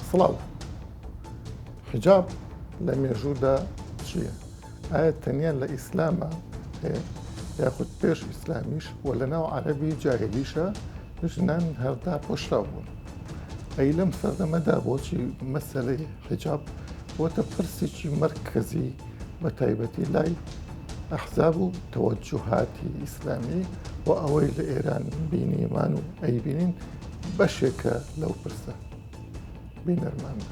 سڵاو حجاب لە مێژوودا چییە؟ ئایا تەنیا لە ئیسلامە هەیە یاخود پێش ئیسلامیش و لە ناو عەرەبی جاهیلیشە ژنان هەردا پۆشراو بوون. ئەی لەم سەردەمەدا بۆچی مەسەلەی حجاب بۆتە پرسێکی مەرکەزی بە تایبەتی لای ئەحزاب و تەوەجوهاتی ئیسلامی و ئەوەی لە ئێران بینیمان و ئەیبینین بەشێکە لەو پرسە بینەرمانە.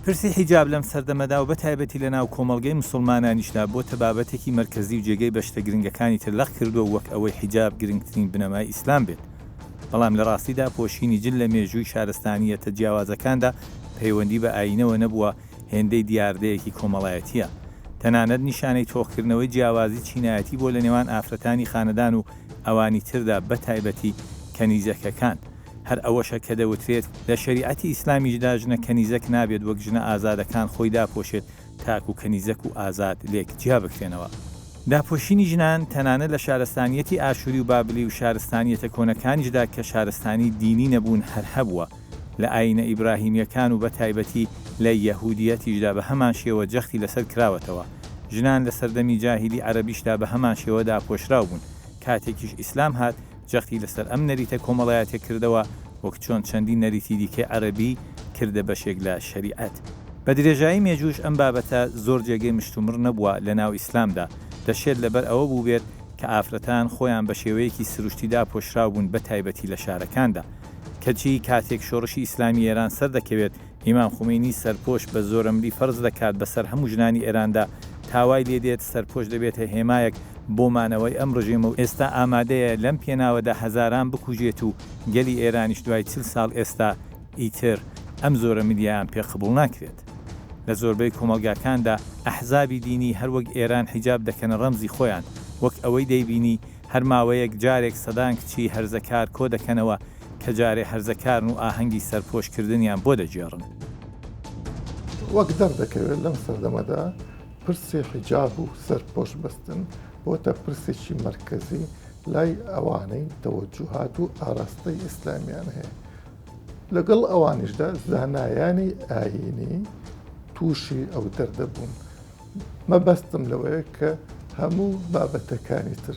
پرسی حیجاب لەم سەردەمەدا و بە تایبەتی لە ناو کۆمەڵگەی موسڵمانانیشدا بۆتە بابەتێکی مەرکەزی و جێگەی بەشتە گرنگەکانی تر لەخ کردو وەک ئەوەی حیجاب گرنگترین بنەمای ئیسلام بێت. بەڵام لە ڕاستیدا پۆشینی جل لە مێژووی شارستانیەتە جیاوازەکاندا پەیوەندی بە ئاینەوە نەبووە، هێندەی دیاردەیەکی کۆمەڵایەتیە. تەنانەت نیشانەی تۆخکردنەوەی جیاوازی چینایەتی بۆ لە نێوان ئافرەتانی خانەدان و ئەوانی تردا بە تایبەتی کەنیزەکەکان. هەر ئەوەشە کە دەوترێت لە شەریعەتی ئیسلامیشدا ژنە کەنیزەک نابێت وەک ژنە ئازادەکان خۆی داپۆشێت تاکو کەنیزەک و ئازاد لێک جیا بکرێنەوە. داپۆشینی ژنان تەنانەت لە شارستانیەتی ئاشووری و بابلی و شارستانیەتە کۆنەکانیشدا کە شارستانی دینی نەبوون هەر هەبووە. لە ئاینە ئیبراهیمیەکان و بە تایبەتی لە یەهودیەتیشدا بە هەمان شێوە جەختی لەسەر کراوەتەوە. ژنان لە سەردەمی جاهیلی عەرەبیشدا بە هەمان شێوە داپۆشراو بوون. کاتێکیش ئیسلام هات جەختی لەسەر ئەم نەریتە کۆمەڵایەتە کردەوە وەک چۆن چەندی نەریتی دیکەی عەرەبی کردە بەشێک لە شەریعەت. بە درێژایی مێژووش ئەم بابەتە زۆر جێگەی مشتومڕ نەبووە لە ناو ئیسلامدا. دەشێت لەبەر ئەوە بوو بێت کە ئافرەتان خۆیان بە شێوەیەکی سروشتیدا پۆشراو بوون بە تایبەتی لە شارەکاندا. کەچی کاتێک شۆڕشی ئیسلامی ئێران سەر دەکەوێت ئیمام خومینی سەرپۆش بە زۆرەملی فەرز دەکات بەسەر هەموو ژنانی ئێراندا تاوای لێدێت سەرپۆش دەبێتە هێمایەک بۆ مانەوەی ئەم ڕژێمە و ئێستا ئامادەیە لەم پێناوەدا هەزاران بکوژێت و گەلی ئێرانیش دوای 40 ساڵ ئێستا ئیتر ئەم زۆرە میدیایان پێ قبوڵ ناکرێت. لە زۆربەی کۆمەلگاکاندا ئەحزابی دینی هەروەک ئێران حیجاب دەکەنە ڕەمزی خۆیان، وەک ئەوەی دەیبینی هەر ماوەیەک جارێک سەدان کچی هەرزەکار کۆ دەکەنەوە کە جارێ هەرزەکارن و ئاهەنگی سەرپۆشکردنیان بۆ دەجێڕن. وەک دەردەکەوێت لەم سەردەمەدا پرسی حیجاب و سەرپۆش بەستن بۆتە پرسێکی مەرکەزی لای ئەوانەی تەوەجوهات و ئاراستەی ئیسلامیان هەیە. لەگەڵ ئەوانیشدا زانایانی ئاینی تووشی ئەو دەردەبوون. مەبەستم لەوەیە کە هەموو بابەتەکانی تر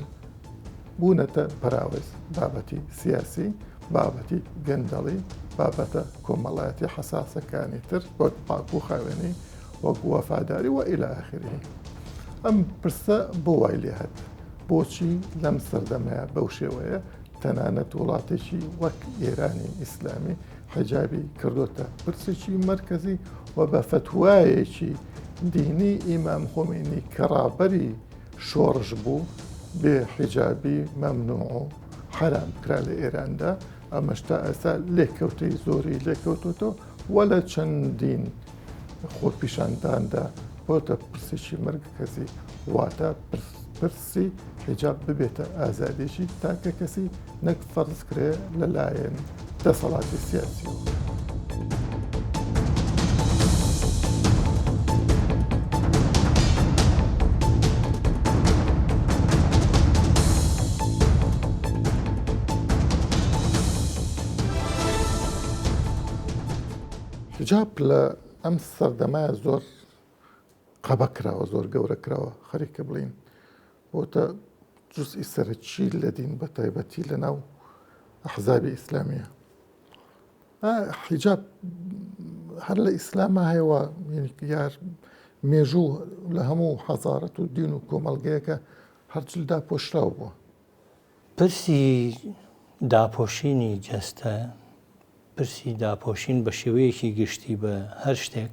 بوونەتە پەراوەز، بابەتی سیاسی، بابەتی گەندەڵی، بابەتە کۆمەڵایەتی حەساسەکانی تر وەک پاک و خاوێنی، وەک وەفاداری و ئیلە ئاخری. ئەم پرسە بۆ وای لێ هات بۆچی لەم سەردەمەیە بەو شێوەیە تەنانەت وڵاتێکی وەک ئێرانی ئیسلامی حیجابی کردوتە پرسێکی مەرکەزی و بە فتوایەکی دینی ئیمام خۆمینی کە ڕابەری شۆڕش بوو بێ حیجابی مەمنوع و حرام کرا لە ئێراندا. ئەمەشتا ئەسا لێککەوتەی زۆری لێککەوتوتەوە وە لە چەندین خۆپیشانداندا بۆتە پرسێکی مەرکەزی واتە پرسی حیجاب ببێتە ئازادێکی تاکە کەسی نەک فەرز کرێ لەلایەن دەسەڵاتی سیاسی. حیجاب لە ئەم سەردەمایە زۆر قەبە کراوە، زۆر گەورە کراوە، خەریکە بڵین بۆتە جوزئی سەرەکی لە دین بە تایبەتی لە ناو ئەحزابی ئیسلامیە. حیجاب هەر لە ئیسلامە هەیەوە یار مێژوو لە هەموو حەزارەت و دین و کۆمەڵگەیەکە هەرجل داپۆشراو بووە. پرسی داپۆشینی جەستە، پرسی داپۆشین بە شێوەیەکی گشتی بە هەر شتێک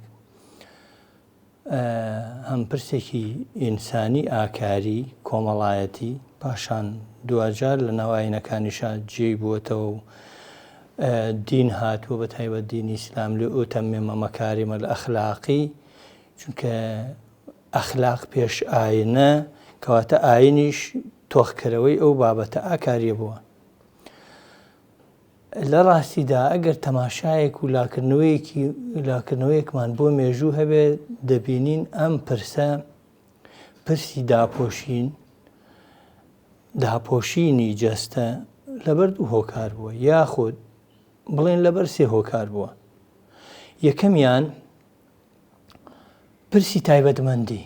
هەم پرسێکی ئینسانی ئاکاری کۆمەڵایەتی پاشان دوجار لە ناوایەنەکانیشا جێی بووەتەوە و دین هاتووە بە تایبەت دینی ئیسلام لێ ئۆتەمێمە مەکاریمە ئەخلاقی، چونکە ئەخلاق پێش ئاینە کەواتە ئاینیش تۆخکەرەوەی ئەو بابەتە ئاکاریە بووە. لە ڕاستیدا ئەگەر تەماشایەک و لاکردنەوەیەکمان بۆ مێژوو هەبێ دەبینین ئەم پرسە پرسی داپۆشینی جەستە لەبەر دوو هۆکار بووە، یاخود بڵێن لەبەر سێ هۆکار بووە. یەکەمیان پرسی تایبەتمەندی،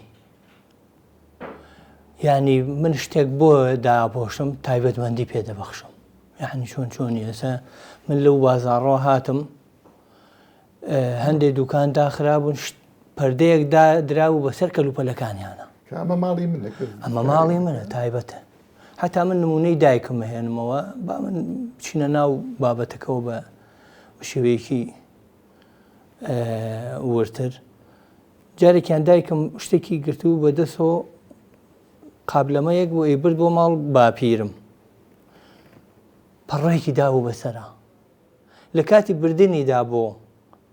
یعنی من شتێک بۆ داپۆشم تایبەتمەندی پێدەبەخشم. یعنی چۆنی ئێستا من لەو بازاڕۆ هاتم هەندێک دوکان داخرابوون پەردەیەک دراو بەسەر کەلوپەلەکانیانە، ئەمە ماڵی منە، ئەمە ماڵی منە تایبەتە. هەتا من نمونەی دایکم هێنمەوە با من بچینە ناو بابەتەکەەوە بە شێوەیەکی ورتر. جارێکیان دایکم شتێکی گرتووە بە دەستەوە قابلەمەیەک بۆ ئەیبرد بۆ ماڵ باپیرم، پەڕێکی دابوو بەسەرا. لە کاتی بردنیدا بۆ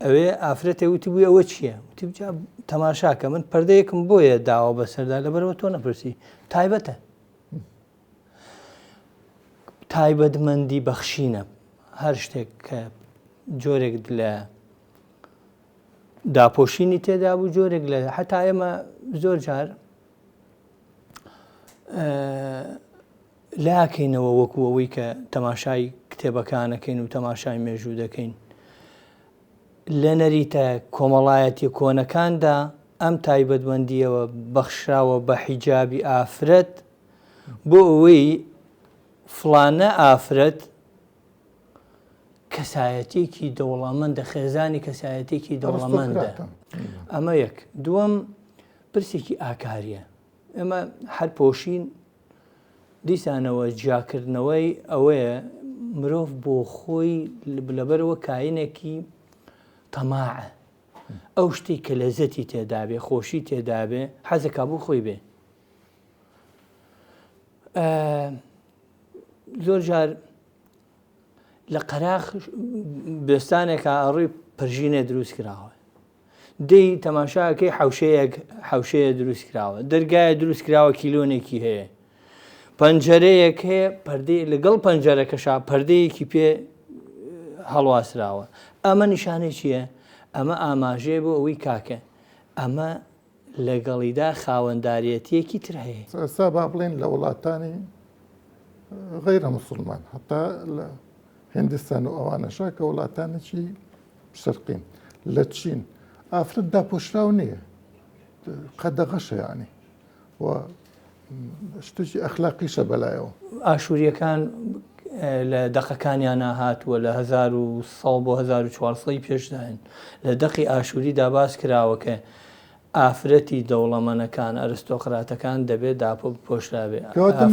ئەوێ ئافرەتێ وتی بووی ئەوە چییە؟ وتی بجا تەماشاکە من پەردەیەکم بۆیە داوە بەسەردا لەبەرەوە تۆ نەپرسی. تایبەتە، تایبەتمەندی بەخشینە. هەر شتێک کە جۆرێک لە داپۆشینی تێدا بوو، جۆرێک لە حتا ئێمە زۆر جار لاکەینەوە وەکو ئەوەی کە تەماشای کتێبەکانەکەین و تەماشای مێژوو دەکەین. لە نەریتە کۆمەڵایەتی کۆنەکاندا ئەم تایبەتمەندیەوە بەخشراوە بە حیجابی ئافرەت بۆ ئەوەی فڵانە ئافرەت کەسایەتێکی دەوڵەمەندە، خێزانی کەسایەتێکی دەوڵەمەندە. ئەمە یەک. دووەم پرسێکی ئاکاریە. ئێمە هەر پۆشین دیسانەوە جیاکردنەوەی ئەوەیە مرۆڤ بۆ خۆی لەبەرەوە کاینێکی تەماعە. ئەو شتی کە لەزەتی تێدابێ، خۆشی تێدابێ، حەزەکە بۆ خۆی بێ. زۆر جار لە قەراغ بێستانێکە ئەڕووی پەرژینێ دروست کراوە، دەی تەماشاکەی حەوشەیە دروست کراوە، دەرگایە دروست کراوە کیلۆنێکی هەیە، پەنجەرەیەک هەیە پەردەی لەگەڵ پەنجەرەکەشا پەردەیەکی پێ هەڵواسراوە. ئەمە نیشانەی چییە؟ ئەمە ئاماژەیە بۆ ئەوەی کاکە ئەمە لەگەڵیدا خاوەنداریەتیەکی تر هەیە. ئێستا با بڵێن لە وڵاتانی غەیرە موسڵمان، هەتا لە هندستان و ئەوانەشا کە وڵاتانێکی شەرقین، لە چین ئافرەت داپۆشراو نییە، قەدەغەشە یانی و شتێکی ئەخلاقیشە بەلایەوە. ئاشووریەکان لە دەقەکانیان هاتووە لە 1900 بۆ 1400 پێشداین لە دەقی ئاشووریدا باس کراوە کە ئافرەتی دەوڵەمەنەکان ئەرستۆقراتەکان دەبێت داپۆشرابێ.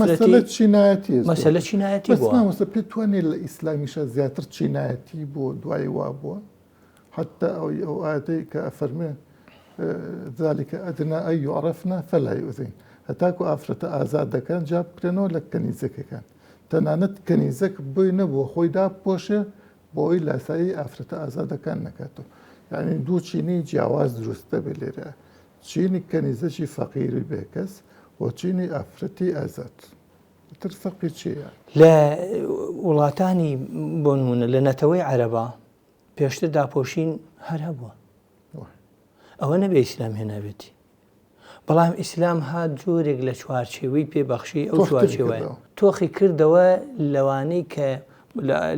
مەسەلە چینایەتی، مەسەلە چینایەتی بووە. پێ توانێت لە ئیسلامیشە زیاتر چینایەتی بۆ دوای وا بووە، حتى ئەو ئاەتەی کە ئەفەرمێ ذلك ئەدنا ئەن یعرفنا فلا یؤذین، هەتاکو ئافرەتە ئازاد دەکەن جا بکرێنەوە لە کەنیزەکەکان، تەنانەت کەنیزەک بۆی نەبووە خۆی داپۆشێ بۆ ئەوی لاسایی ئافرەتە ئازادەکان نەکاتەوە. یعنی دوو چینی جیاواز دروستە بێ لێرە، چینی کەنیزەکی فەقیری بێکەس و چینی ئافرەتی ئازاد. تر فەقی چیە؟ لە وڵاتانی بۆ نمونە لە نەتەوەی عەرەبا پێشتر داپۆشین هەر هەبووە، ئەوە نەبێ ئیسلام هێنابێتی، بەڵام ئیسلام هات جۆرێک لە چوارچێوەی پێبەخشی ئەو چوارچێوەیە تۆخی کردەوە لەوانەی کە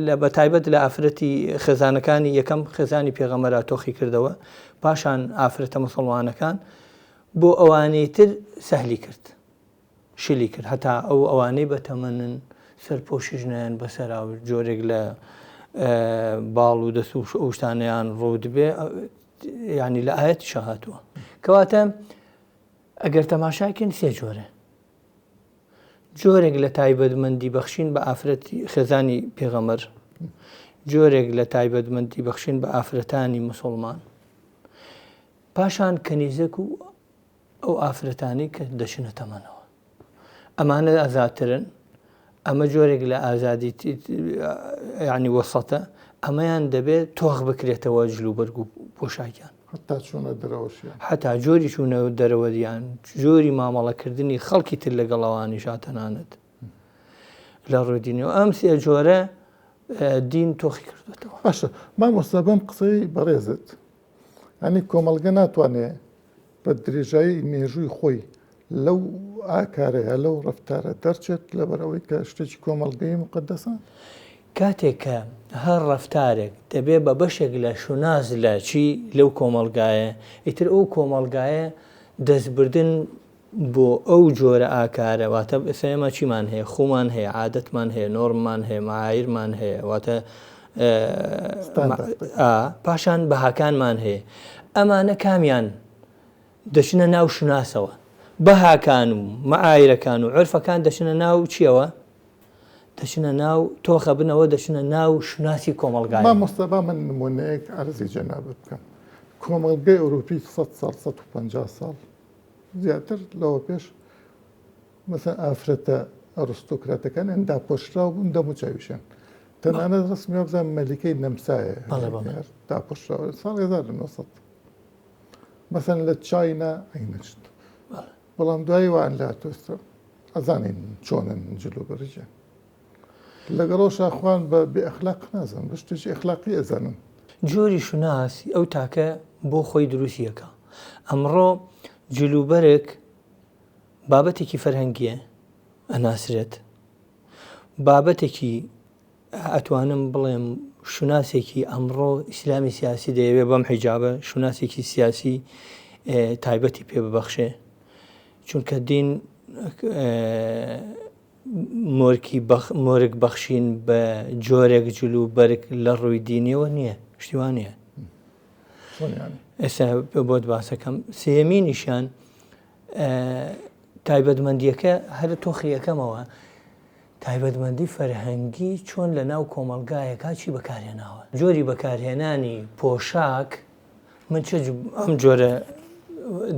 لە بەتایبەت لە ئافرەتی خێزانەکانی یەکەم خێزانی پێغەمبەرا تۆخی کردەوە، پاشان ئافرەتە موسڵمانەکان بۆ ئەوانەی تر سەهلی کرد، شلی کرد، هەتا ئەوانەی بەتەمەنن سەرپۆشیش نەیان بەسەرا و جۆرێک لە باڵ و دەست و ئەو شتانەیان ڕوو دەبێ، یعنی لە ئایەتی شەهاتووە. کەواتە ئەگەر تەماشاکەین سێ جۆرە، جۆرێک لە تایبەتمەندی بەخشین بە ئافرەتی خێزانی پێغەمبەر، جۆرێک لە تایبەتمەندی بەخشین بە ئافرەتانی موسڵمان، پاشان کەنیزەک و ئەو ئافرەتانی کە دەچنە تەمەنەوە. ئەمانە ئازادترن، ئەمە جۆرێک لە ئازادی یعنی وەسەتە، ئەمەیان دەبێت تۆخ بکرێتەوە جلوبەرگ و پۆشاکیان، حتا چوونە دەرەوەشیان، حتا جۆری چوونە دەرەوەدیان، جۆری مامەڵەکردنی خەڵکی تر لەگەڵەوانی شاتەنانت لە ڕوودینەوە. ئەم سێ جۆرە دین تۆخی کردوێتەوە. باشە مامۆستا بەم قسەی بەڕێزت، ئەنی کۆمەڵگە ناتوانێت بە درێژایی مێژووی خۆی لەو ئاکارەیە لەو ڕەفتارە دەرچێت لەبەرەوەی کە شتێکی کۆمەڵگەی مقدسە؟ کاتێک کە هەر ڕەفتارێک دەبێ بە بەشێک لە شوناز لە چی لەو کۆمەڵگایە ئیتر ئەو کۆمەڵگایە دەستبردن بۆ ئەو جۆرە ئاکارە واتە ئێمە چیمان هەیە خومان هەیە عادەتمان هەیە نۆرممان هەیە معایرمان هەیە واتە پاشان بەهاکانمان هەیە ئەمانە کامیان دەچنە ناو شوناسەوە بەهاکان و معایرەکان و عرفەکان دەچنە ناو چیەوە دەچنە ناو تۆخە بنەوە دەچنە ناو شوناسی کۆمەڵگای مستەبا من نمونەیەک عەرزی جەنابەت بکەم کۆمەڵگەی ئەوروپی 100 ساڵ 150 ساڵ زیاتر لەوە پێش مەسەن ئافرەتە ئەڕستۆکراتەکان ئەندا پۆشرا بوون دەموچاویشن تەنانەت ڕسمی بزان مەلیکەی نەمسایە داپۆشراوە ساڵ 1900 مەسەن لە چاینا ئەینەچت بەڵام دوایی وان لا تۆستە ئەزانین چۆنن جلو بەرجە لەگەڵەوە شاخوان بە بێئەخلاق نازانم بە شتێکی ئەخلاقی ئەزانن جۆری شوناسی ئەو تاکە بۆ خۆی دروستیەکە ئەمڕۆ جلوبەرێک بابەتێکی فەرهەنگیە ئەناسرێت بابەتێکی ئەتوانم بڵێم شوناسێکی ئەمڕۆ ئیسلامی سیاسی دەیەوێت بەم حیجابە شوناسێکی سیاسی تایبەتی پێ ببەخشێ چونکە دین مۆرگ بەخشین بە جۆرێک جلوبەرێک لە ڕووی دینیەوە نییە شتیوان نیە ئێستا بۆت باسەکەم سێمینیشان تایبەتمەندیەکە هەر تۆخیەکەمەوە تایبەتمەندی فەرهەنگی چۆن لە ناو کۆمەلگایەکە چی بەکارهێناوە جۆری بەکارهێنانی پۆشاک من چ ئەم جۆرە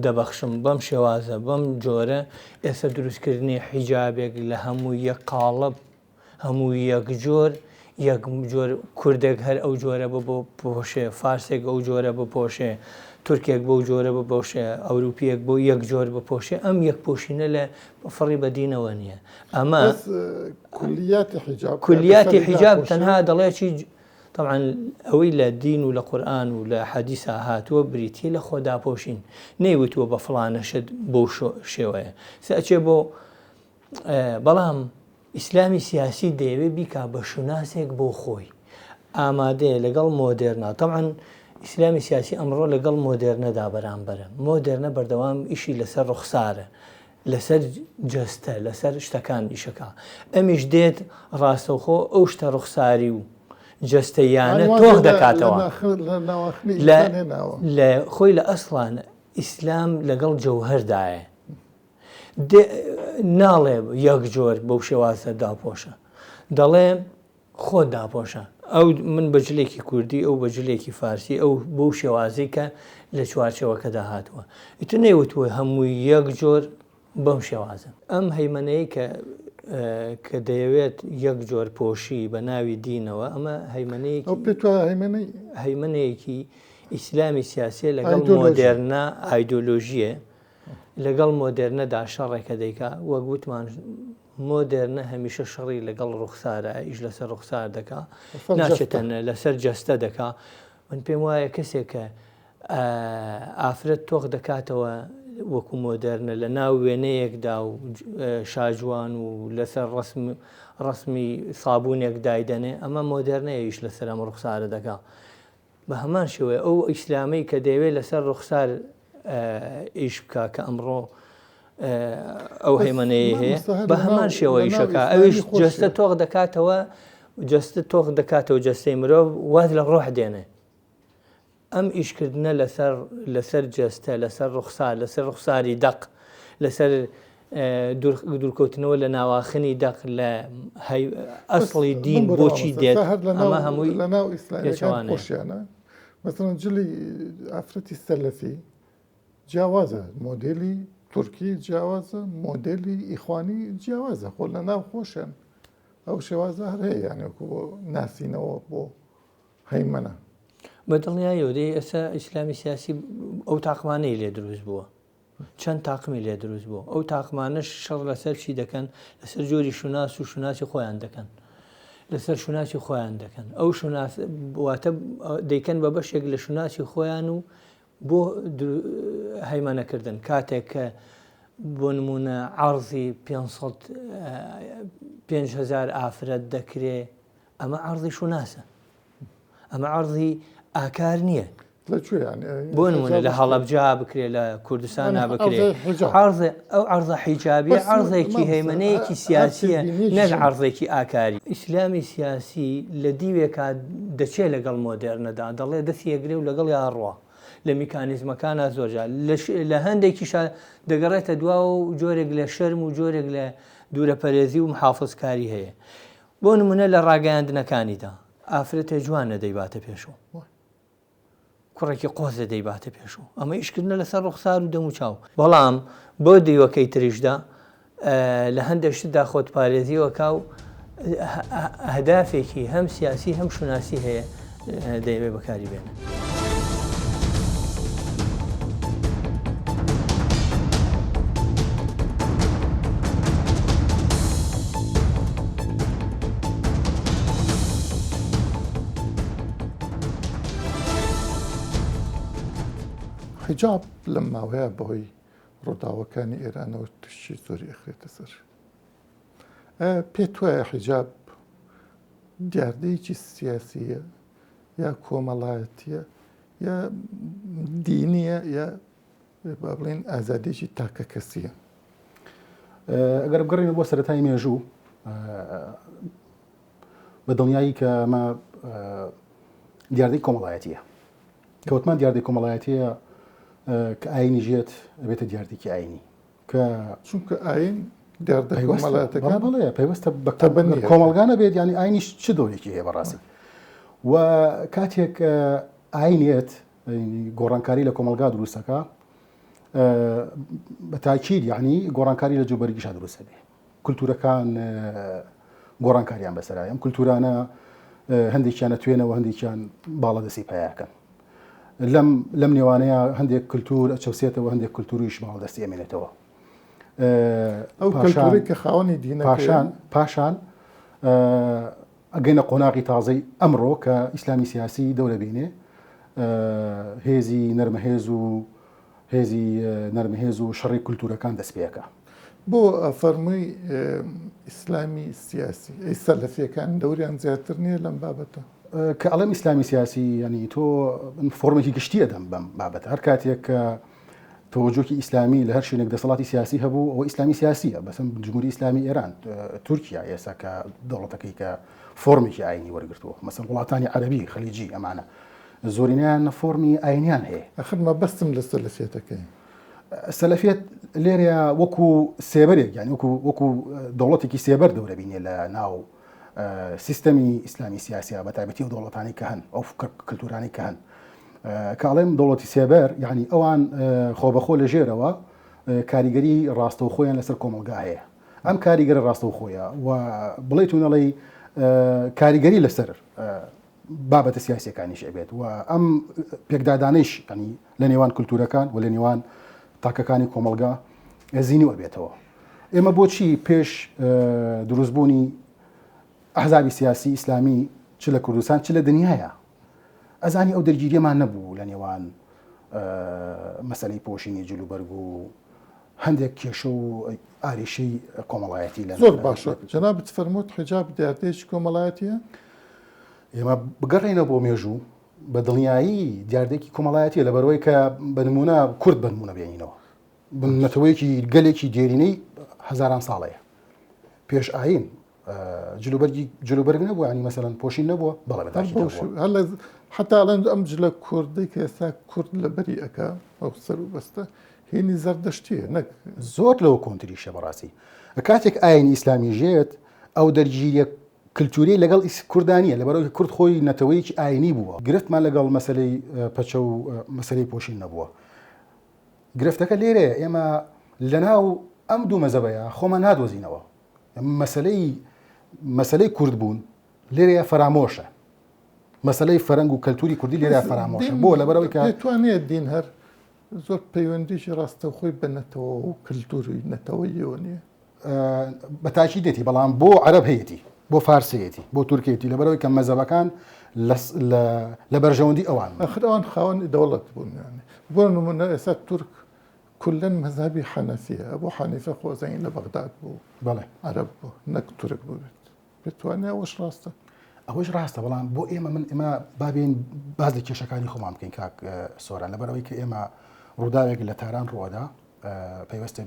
دەبەخشم بەم شێوازە بەم جۆرە ئێستا دروستکردنی حیجابێک لە هەموو یەک قاڵب هەموو یەک جۆر یەک جۆر کوردێک هەر ئەو جۆرە بۆ پۆشێ فارسێک ئەو جۆرە بپۆشێ تورکێک بۆ جۆرە بپۆشێ ئەوروپیەک بۆ یەک جۆر بپۆشێ ئەم یەک پۆشینە لە فڕی بەدینەوە نییە ئەمە کولیاتی حیجاب تەنها دەڵێکی طبعا ئەوەی لە دین و لە قورئان و لە حەدیث هاتووە بریتی لە خۆداپۆشین نەیوتووە بە فڵانەشت بۆ شێوەیە ئەچێ بۆ بەڵام ئیسلامی سیاسی دەیەوێت بیکا بە شوناسێک بۆ خۆی ئامادەیە لەگەڵ مۆدێرنا طبعا ئیسلامی سیاسی ئەمڕۆ لەگەڵ مۆدێرنەدا بەرامبەرە مۆدێرنە بەردەوام ئیشی لەسەر ڕوخسارە لەسەر جەستە لەسەر شتەکان ئیشەکە ئەمیش دێت ڕاستەوخۆ ئەو شتە ڕوخساری و جەستەیانە تۆخ دەکاتەوە لە خۆی لە ئەسڵان ئیسلام لەگەڵ جەوهەردایە ناڵێ یەک جۆر بەو شێوازە داپۆشە دەڵێ خۆ داپۆشە ئەو من بەجلێکی کوردی ئەو بەجلێکی فارسی ئەو بەو شێوازی کە لە چوارچەوەکەدا هاتووە ئیتر نەیوتووە هەمووی یەک جۆر بەم شێوازە ئەم هەیمەنەیە کە دەیەوێت یەک جۆر پۆشی بە ناوی دینەوە ئەمە هەیمەنەیەکی ئیسلامی سیاسیە لەگەڵ مۆدێرنە ئایدۆلۆژیە لەگەڵ مۆدێرنەدا شەڕێکە دەیکا وەک گوتمان مۆدێرنە هەمیشە شەڕی لەگەڵ ڕوخسارە ئیش لەسەر ڕوخسار دەکا ناچێتەن لەسەر جەستە دەکا من پێم وایە کەسێک کە ئافرەت تۆخ دەکاتەوە وەکو مۆدێرنە لە ناو وێنەیەکدا و شاجوان و لەسەر ڕسمی سابوونێک دایدەنێ ئەمە مۆدێرنەیەش لەسەر ئەم ڕوخسارە دەکا بە هەمان شێوەیە ئەو ئیسلامی کە دەیەوێت لەسەر ڕوخسار ئیش بکە کە ئەمڕۆ ئەو هەیمەنەیە هەیە بە هەمان شێوە ئیشەکە ئەویش جەستە تۆخ دەکاتەوە جەستەی مرۆڤ وات لە ڕۆح دێنێ ئەم ئیشکردنە لەسەر جەستە لەسەر ڕوخساری دەق لەسەر دوورکەوتنەوە لە ناواخنی دەق لە ئەسڵی دین بۆچی دێت ئەمە هەمووی لە ناو ئیسلامەکانیانە مەسەڵەن جلی ئافرەتی سەلەفی جیاوازە مۆدێلی تورکی جیاوازە مۆدێلی ئیخوانی جیاوازە خۆ لە ناو خۆشیان ئەو شێوازە هەر هەیە یانێکو بۆ ناسینەوە بۆ هەیمەنە بەدڵنیایەوە دەی ئێستا ئیسلامی سیاسی ئەو تاقمانەی لێ دروست بووە چەند تاقمی لێ دروست بووە ئەو تاقمانەش شەڕ لەسەر چی دەکەن لەسەر جۆری شوناس و شوناسی خۆیان دەکەن لەسەر شوناسی خۆیان دەکەن ئەو واتە دەیکەن بە بەشێک لە شوناسی خۆیان و بۆ هەیمانەکردن کاتێک کە بۆ نمونە عەرزی 5,000 ئافرەت دەکرێ ئەمە عەرضی شوناسە، ئەمە عەرضی ئاکار نییە. لەکوێ يعني بۆ نمونە لە هەڵەبجا بکرێت لە کوردستانە بکرێت ئەو عەرضە حیجابیە عەرضێکی هەیمنەیەکی سیاسیە نەک عەرضێکی ئاکاری. ئیسلامی سیاسی لە دیوێکا دەچێت لەگەڵ مۆدێرنەدا دەڵێ دەستیەگرێ و لەگەڵ یاڕوە لە میکانیزمەکانە زۆرجار لە هەندێکیش دەگەڕێتە دوا و جۆرێک لە شەرم و جۆرێک لە دوورەپەرێزی و محافظکاری هەیە. بۆ نمونە لە ڕاگەیاندنەکانیدا ئافرەتە جوانە دەیباتە پێشەوە، کوڕێکی قۆزە دەیباتە پێشەوە، ئەمە ئیشکردنە لەسەر ڕوخسار و دەم و چاو. بەڵام بۆ دیوەکەی تریشدا لە هەندێک شتدا خۆتپارێزیوەکە و هەدافێکی هەم سیاسی هەم شوناسی هەیە دەیەوێت بەکاری بێنن. حجاب لەم ماوەیە بەهۆی ڕووداوەکانی ئێرانەوە توشی زۆری ئەخرێتە سەر. پێت وایە حجاب دیاردەیەکی سیاسیە یا کۆمەڵایەتیە یا دینیە یا با بڵێن ئازادێکی تاکە کەسیە. ئەگەر بگەڕێنە بۆ سەرەتای مێژوو بە دڵنیایی کە ئەمە دیاردەی کۆمەڵایەتیە، کەوتمان دیاردەی کۆمەڵایەتیە کە ئاینی ژێت ئەبێتە دیاردێکی ئاینی کە چونکە ئاین دیاردە کۆمەڵایەتەکان بڵێ پێوەستە بە کۆمەلگانە بێت، ینی ئاینیش چ دۆرێکی هەیە بەڕاستی. و کاتێک ئاینێت گۆڕانکاری لە کۆمەلگا دروستەکە بە تاکید یعنی گۆڕانکاری لە جوبەرگیشا دروستە بێ، کولتورەکان گۆڕانکاریان بەسەرایە، ئەم کولتورانە هەندێکیانە توێنەوە هەندێکیان باڵە دەستی پایاکەن. لەم نێوانەیە هەندێک کولتور ئەچەوسێتەوە هەندێک کولتوریش باڵ دەستی ئەمێنێتەوە. ئەو کولتوری کە خاوەنی دینە پاشان ئەگەینە قۆناغی تازەی ئەمڕۆ کە ئیسلامی سیاسی دەورە بینێ، هێزی نەرمەهێز و هێزی نەرمەهێز و شەڕی کولتورەکان دەست پێەکە. بۆ فەرمووی ئیسلامی سیاسی ئەی سەلەفیەکان دەوریان زیاتر نییە لەم بابەتە؟ کە ئەڵەم ئیسلامی سیاسی ینی تۆ فۆرمێکی گشتیە دەم بەم بابەت. هەر کاتێک کە تۆجۆکی ئیسلامی لە هەر شوێنێک دەسەڵاتی سیاسی هەبوو ئەوە ئیسلامی سیاسیە، بەسم جمهوری ئیسلامی ئێران، تورکیا ئێستا کە دەوڵەتەکەی کە فۆرمێکی ئاینی وەرگرتووە، مەسەڵ وڵاتانی عەرەبی خەلیجی ئەمانە زۆرینیان فۆرمی ئاینیان هەیە. ئەخر مەبەستم لە سەلەفیەتەکەی. سەلەفیەت لێرەیە وەکو سێبەرێک، یعنی وەکو دەوڵەتێکی سێبەر دەورە بینێ لە ناو سیستەمی ئیسلامی سیاسیە بە تایبەتی و دەوڵەتانی کە هەن ئەو کللتورانی کە هەن کاڵێم دەوڵەتی سێبەر، یعنی ئەوان خۆبەخۆ لە ژێرەوە کاریگەری ڕاستەوخۆیان لەسەر کۆمەلگا هەیە. ئەم کاریگەرە ڕاستەوخۆیە و بڵێتونەڵی کاریگەری لەسەر بابەتە سیاسیەکانیش ئەبێت و ئەم پێکدادانەیش ینی لە نێوان کولتورەکان و لە نێوان تاکەکانی کۆمەلگا زیینی وەبێتەوە. ئێمە بۆچی پێش دروستبوونی ئەحزابی سیاسی ئیسلامی چ لە کوردستان چ لە دنیاە ئەزانی ئەو دەرگیریەمان نەبوو لە نێوان مەسەلەی پۆشینی جلوبەرگ و هەندێک کێشە و ئاریشەی کۆمەڵایەتی لە زۆر باشە. جەنابەت فەرمووت حیجاب دیاردەیەکی کۆمەڵایەتیە؟ ئێمە بگەڕێنە بۆ مێژوو بە دڵنیایی دیاردێکی کۆمەڵایەتیە لەبەرەوەی کە بە نمونە کورد بە نمونە بێنینەوە، بنەتەوەیەکی گەلێکی دێرینەی هەزاران ساڵەیە پێش ئاین جلوبەرگ نەبووە، ینی مەسەڵەن پۆشین نەبووە. بەڵێ حتا ئەڵێن ئەم جلە کوردی کە ئێستا کورد لە بەری ئەکا ئەو سەر و بەستە هێنی زەردەشتیە نەک زۆر لەوە کۆنتریشە بەڕاستی. کاتێک ئاینی ئیسلامی ژێت ئەو دەرگیریە کللتوری لەگەڵ کوردانیە لەبەرەوەی کورد خۆی نەتەوەیەکی ئاینی بووە، گرفتمان لەگەڵ مەسەلەی پەچە و مەسەلەی پۆشین نەبووە. گرفتەکە لێرە ئێمە لەناو ئەم دوو مەزەبەیە خۆمان نادۆزینەوە. مەسەلەی کورد بوون لێرەیە فەرامۆشە، مەسەلەی فەرەنگ و کەلتوری کوردی لێرە فەرامۆشە. بۆ لەبەرەوەی کە دەتوانێت دین هەر زۆر پەیوەندیشی ڕاستەوخۆی بە نەتەوە و کللتوری نەتەوەیەوە نییە بە تاکیدێتی، بەڵام بۆ عەرەب هەیەتی، بۆ فارسەتی، بۆ تورکێتی، لەبەرەوەی کە مەزەبەکان لە بەرژەوەندی ئەوان ئەخرەوان خاوەن دەوڵەت بوون. بۆ نمونە ئێستا تورک كلن مذهبي حنفية أبو حنيفة خوزين لبغداد بو بله عرب بو نك ترك بو بتواني وش راسته ئەوەش ڕاستە بەڵام بۆ ئێمە بابێن باز لە کێشەکانی خۆمان بکەین کاک سۆران لەبەرەوەی کە ئێمە ڕووداوێک لە تاران ڕۆدا پێویستە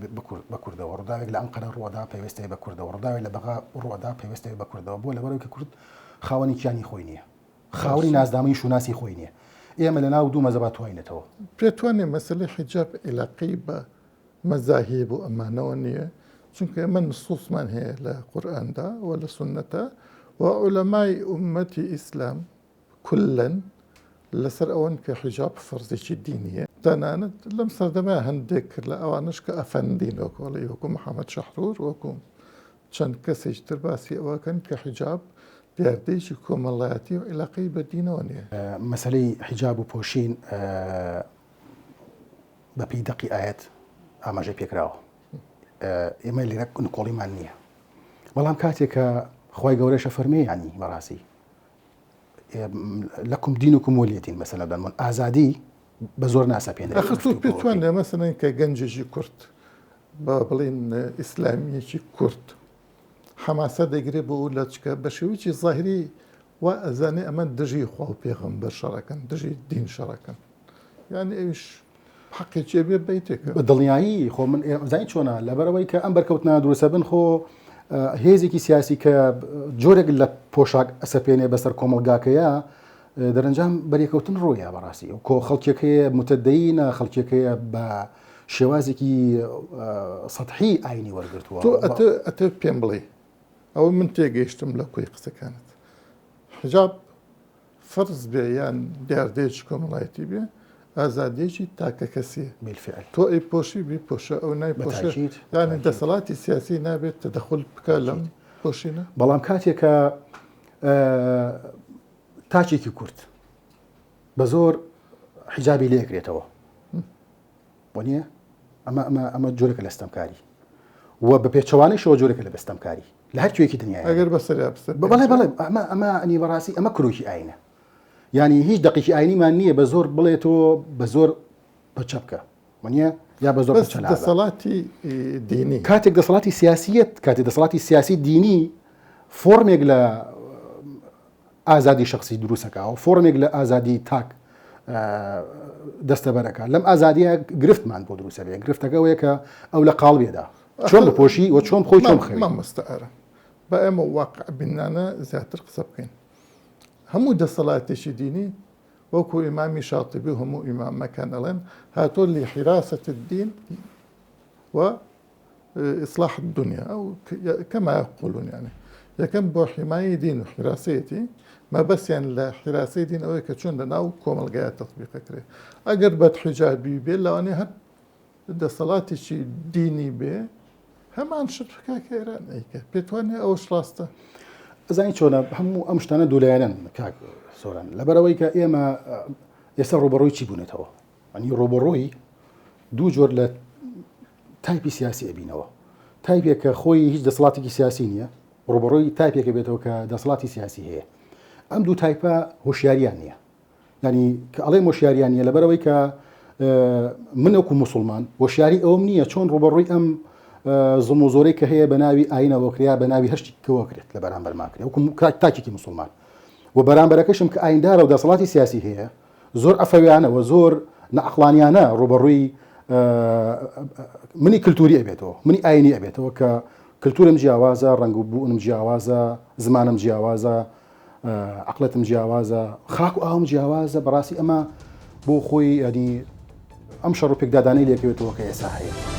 بە کوردەوە ڕووداوێک لە ئەنقەرە ڕۆدا پێویستە بە کوردەوە ڕووداوێک لە بەغا ڕۆدا پێویستە بە کوردەوە بۆ لەبەرەوەی کە کورد خاوەنی کیانی خۆی نییە خاوەنی نازدامەی شوناسی خۆی نییە ئێمە لە ناو دوو مەزەبات توانێتەوە پێتوانێ مەسلەی حیجاب علاقەی بە مەزاهیب و ئەمانەوە نییە چونکە ئێمە نصوصمان هەیە لە قورئاندا و لە سونەتە و عولەمای ئومەتی ئیسلام کولەن لەسەر ئەوەن کە حیجاب فەرزێکی دینیە تەنانەت لەم سەردەما هەندێک کرد لە ئەوانش کە ئەفەندین وەکوڵی وەکو محەممەد شەحرور وەکو چەند کەسێک تر باسی ئەوەکەن کە حیجاب دیاردەیەکی کۆمەڵایەتی و علاقەی بە دینەوە نییە مەسلەی حیجاب و پۆشین بە پێی دەقی ئاەت ئاماژەی پێکراوە ئێمە لێرە نکۆڵیمان نییە بەڵام کاتێکە خی گەورەشە فەرمێ ینی بەڕاستی لەکم دینکم وەلیەتین مەسەلە بەمون ئازادی بە زۆر ناسەپێنێت پێتوانێ مەسەڵەن کە گەنجێکی کورد بە بڵین ئیسلامیەکی کورد حماسە دەگرێت بۆ لە چکە بە شێوەیەکی زاهری وا ئەزانێ ئەمە دژی خوا و پێغەمبەر شەڕەکەن دژی دین شەڕەکەن یعنی ئەویش حەقێکی بێ بیتێکە بە دڵنیایی خۆ من زای چۆنە لەبەرەوەی کە ئەم بەرکەوتنا دروستە بن خۆ هێزێکی سیاسی کە جۆرێک لە پۆشاک ئەسەپێنێ بەسەر کۆمەلگاکەیە دەرەنجام بەرێکەوتن ڕۆیە بەڕاستی و کۆ خەڵکێکەیە متەدەینە خەڵکێکەیە بە شێوازێکی سەدحی ئاینی وەرگرتووە تۆ ئەتە پێم بڵێ ئەوە من تێگەیشتم لە کۆی قسەکانت حجاب فەرز بێ یان دیاردەیەکی کۆمەڵایەتی بێ ئازادیەکی تاکە کەسیە بالفعل تۆ ئەی پۆشی بی پۆشە ئەو نای پۆشە یانی دەسەڵاتی سیاسی نابێت تەدەخل بکە لەم پۆشینە بەڵام کاتێکە تاچێکی کورت بە زۆر حیجابی لێکرێتەوە بۆ نییە ئەمە جۆرێکە لە ستەمکاری و بە پێچەوانەیشەوە جۆرێکە لە بەستەمکاری لە هەر کوێکی دنیای ئەگەر بەسەر بەڵێ ئەمە ئەنی بەڕاستی ئەمە کرۆکی ئاینە ینی هیچ دقیقی ئاینیمان نییە بە زۆر بڵێتەوە بە زۆر بەچە بکە وانە یا بە زۆر دەسەڵاتی دینی کاتێک دەسەڵاتی سیاسیت کاتێک دەسەڵاتی سیاسی دینی فۆرمێک لە ئازادی شخصی دروستەکە و فۆرمێک لە ئازادی تاک دەستەبەرەکە لەم ئازادیە گرفتمان بۆ دروستە بێ گرفتەکەەوەیە کە ئەو لە قاڵبێدا چۆن بپۆشی و چۆن خۆی چۆن خەوی مەستەعرە بە ئێمە واقع بینانە زیاتر قسە بکەین هەموو دەسەڵاتێکی دینی وەکو ئیمامی شاتبی و هەموو ئیمامەکان ئەڵێن هاتۆ لحراسة الدين وإصلاح الدنيا أو كما يقولون يعني یەکەم بۆ حیمایی دین و حراسەتی مەبەستیان لە حراسەی دین ئەوەیە کە چۆن لەناو کۆمەلگایە تەطبیقەکرێت ئەگەر بەدحیجابی بێ لەوانەیە هەر دەسەڵاتێکی دینی بێ هەمان شت بکاکە ئێران ئەیکە پێتوانێت ئەوەش ڕاستە ئەزانی چۆنە هەموو ئەم شتانە دوولایەنن کاک سۆران لەبەرەوەی کە ئێمە ئێستا ڕۆبەڕۆی چی بوونێتەوە ئەنی ڕۆبەڕۆی دوو جۆر لە تایپی سیاسی ئەبینەوە تایپێک کە خۆی هیچ دەسەڵاتێکی سیاسی نییە ڕۆبەڕۆی تایپێکە بێتەوە کە دەسەڵاتی سیاسی هەیە ئەم دوو تایپە هۆشیاریان نییە ینی کە ئەڵێ هۆشیاریان نیە لەبەرەوەی کە من وەکو موسڵمان هۆشیاری ئەوم نییە چۆن ڕۆبەڕۆی ئەم زڵم و زۆرەی کە هەیە بە ناوی ئاینەوە کریا بە ناوی هەشتی کەوەکرێت لە بەرامبەرماکرێت وەکو تاکێکی موسڵمان و بەرامبەرەکەشم کە ئایندارە و دەسەڵاتی سیاسی هەیە زۆر ئەفەویانەوە زۆر نەعقلانیانە ڕۆبەڕووی منی کللتوری ئەبێتەوە منی ئاینی ئەبێتەوە کە کللتورم جیاوازە ڕنگ و بوونم جیاوازە زمانم جیاوازە عقلەتم جیاوازە خاک و ئاوم جیاوازە بەڕاستی ئەمە بۆ خۆی ینی ئەم شەڕ و پێکدادانەی لێکەوێتەوە کە ئێستا هەیە